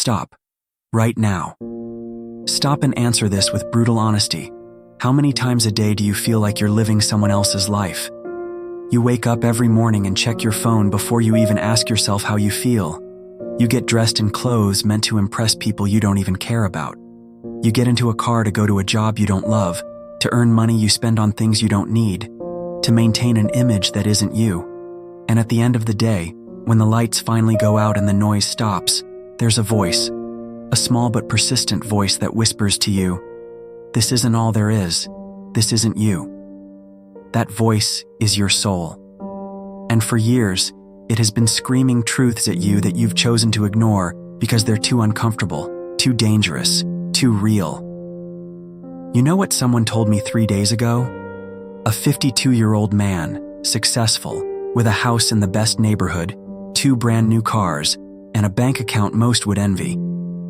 Stop. Right now. Stop and answer this with brutal honesty. How many times a day do you feel like you're living someone else's life? You wake up every morning and check your phone before you even ask yourself how you feel. You get dressed in clothes meant to impress people you don't even care about. You get into a car to go to a job you don't love, to earn money you spend on things you don't need, to maintain an image that isn't you. And at the end of the day, when the lights finally go out and the noise stops, there's a voice, a small but persistent voice that whispers to you, "This isn't all there is. This isn't you." That voice is your soul. And for years, it has been screaming truths at you that you've chosen to ignore because they're too uncomfortable, too dangerous, too real. You know what someone told me 3 days ago? A 52-year-old man, successful, with a house in the best neighborhood, 2 brand new cars, and a bank account most would envy.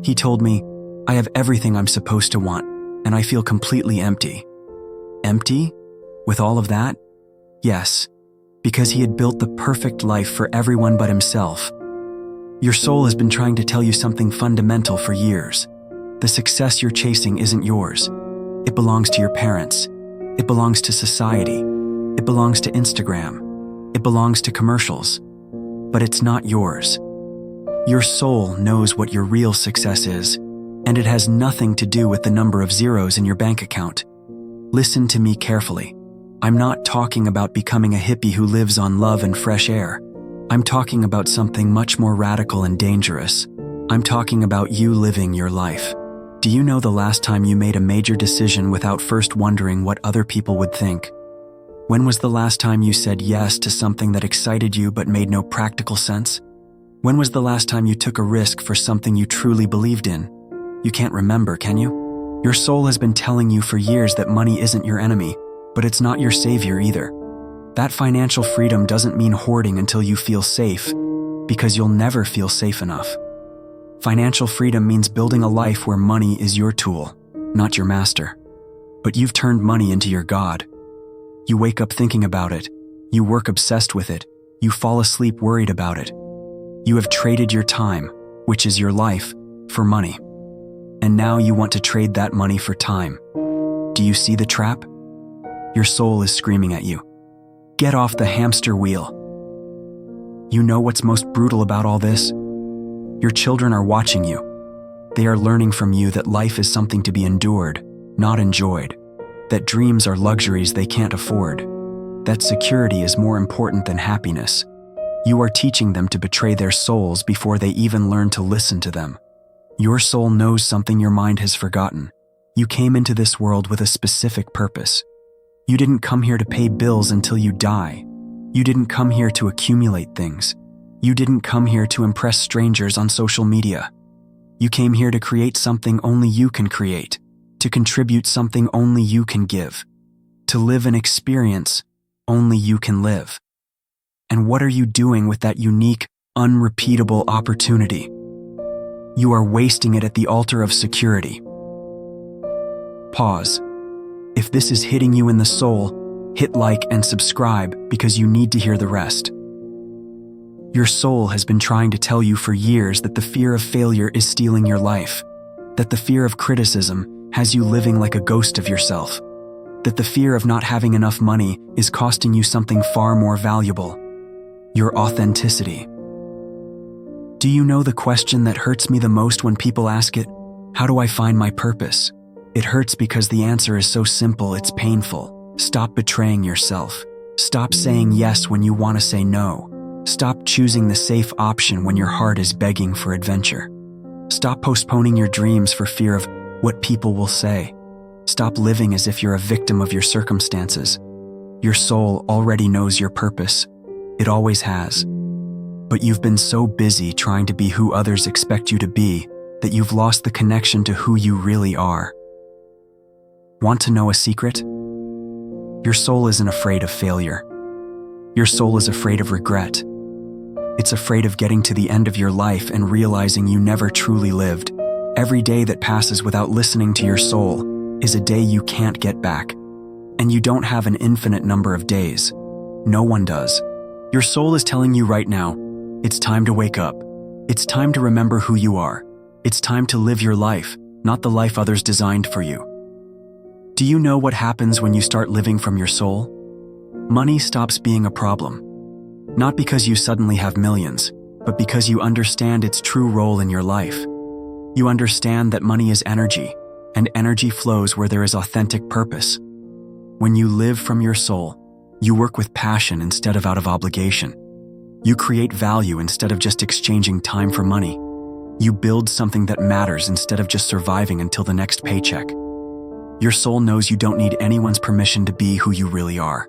He told me, "I have everything I'm supposed to want, and I feel completely empty." Empty? With all of that? Yes, because he had built the perfect life for everyone but himself. Your soul has been trying to tell you something fundamental for years. The success you're chasing isn't yours. It belongs to your parents. It belongs to society. It belongs to Instagram. It belongs to commercials. But it's not yours. Your soul knows what your real success is, and it has nothing to do with the number of zeros in your bank account. Listen to me carefully. I'm not talking about becoming a hippie who lives on love and fresh air. I'm talking about something much more radical and dangerous. I'm talking about you living your life. Do you know the last time you made a major decision without first wondering what other people would think? When was the last time you said yes to something that excited you but made no practical sense? When was the last time you took a risk for something you truly believed in? You can't remember, can you? Your soul has been telling you for years that money isn't your enemy, but it's not your savior either. That financial freedom doesn't mean hoarding until you feel safe, because you'll never feel safe enough. Financial freedom means building a life where money is your tool, not your master. But you've turned money into your god. You wake up thinking about it. You work obsessed with it. You fall asleep worried about it. You have traded your time, which is your life, for money. And now you want to trade that money for time. Do you see the trap? Your soul is screaming at you. Get off the hamster wheel. You know what's most brutal about all this? Your children are watching you. They are learning from you that life is something to be endured, not enjoyed. That dreams are luxuries they can't afford. That security is more important than happiness. You are teaching them to betray their souls before they even learn to listen to them. Your soul knows something your mind has forgotten. You came into this world with a specific purpose. You didn't come here to pay bills until you die. You didn't come here to accumulate things. You didn't come here to impress strangers on social media. You came here to create something only you can create, to contribute something only you can give, to live an experience only you can live. And what are you doing with that unique, unrepeatable opportunity? You are wasting it at the altar of security. Pause. If this is hitting you in the soul, hit like and subscribe because you need to hear the rest. Your soul has been trying to tell you for years that the fear of failure is stealing your life, that the fear of criticism has you living like a ghost of yourself, that the fear of not having enough money is costing you something far more valuable, your authenticity. Do you know the question that hurts me the most when people ask it? How do I find my purpose? It hurts because the answer is so simple, it's painful. Stop betraying yourself. Stop saying yes when you want to say no. Stop choosing the safe option when your heart is begging for adventure. Stop postponing your dreams for fear of what people will say. Stop living as if you're a victim of your circumstances. Your soul already knows your purpose. It always has. But you've been so busy trying to be who others expect you to be that you've lost the connection to who you really are. Want to know a secret? Your soul isn't afraid of failure. Your soul is afraid of regret. It's afraid of getting to the end of your life and realizing you never truly lived. Every day that passes without listening to your soul is a day you can't get back. And you don't have an infinite number of days. No one does. Your soul is telling you right now, it's time to wake up. It's time to remember who you are. It's time to live your life, not the life others designed for you. Do you know what happens when you start living from your soul? Money stops being a problem. Not because you suddenly have millions, but because you understand its true role in your life. You understand that money is energy, and energy flows where there is authentic purpose. When you live from your soul, you work with passion instead of out of obligation. You create value instead of just exchanging time for money. You build something that matters instead of just surviving until the next paycheck. Your soul knows you don't need anyone's permission to be who you really are.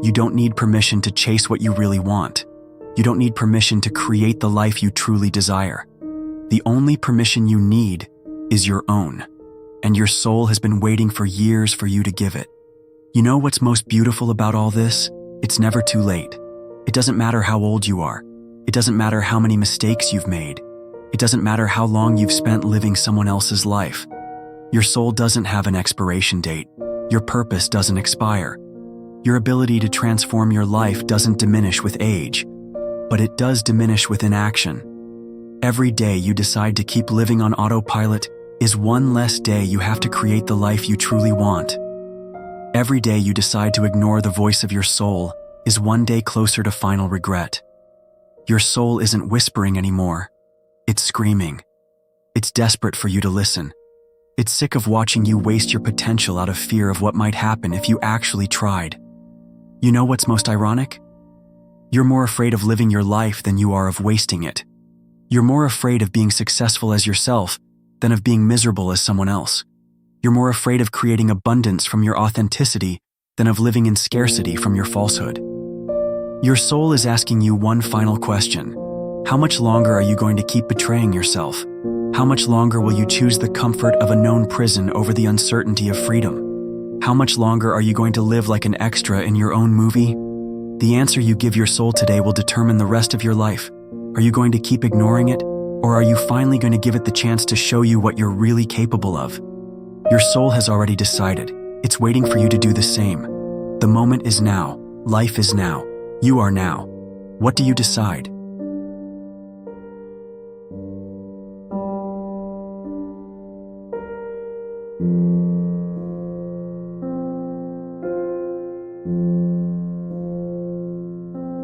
You don't need permission to chase what you really want. You don't need permission to create the life you truly desire. The only permission you need is your own, and your soul has been waiting for years for you to give it. You know what's most beautiful about all this? It's never too late. It doesn't matter how old you are. It doesn't matter how many mistakes you've made. It doesn't matter how long you've spent living someone else's life. Your soul doesn't have an expiration date. Your purpose doesn't expire. Your ability to transform your life doesn't diminish with age, but it does diminish with inaction. Every day you decide to keep living on autopilot is one less day you have to create the life you truly want. Every day you decide to ignore the voice of your soul is one day closer to final regret. Your soul isn't whispering anymore. It's screaming. It's desperate for you to listen. It's sick of watching you waste your potential out of fear of what might happen if you actually tried. You know what's most ironic? You're more afraid of living your life than you are of wasting it. You're more afraid of being successful as yourself than of being miserable as someone else. You're more afraid of creating abundance from your authenticity than of living in scarcity from your falsehood. Your soul is asking you one final question. How much longer are you going to keep betraying yourself? How much longer will you choose the comfort of a known prison over the uncertainty of freedom? How much longer are you going to live like an extra in your own movie? The answer you give your soul today will determine the rest of your life. Are you going to keep ignoring it, or are you finally going to give it the chance to show you what you're really capable of? Your soul has already decided. It's waiting for you to do the same. The moment is now. Life is now. You are now. What do you decide?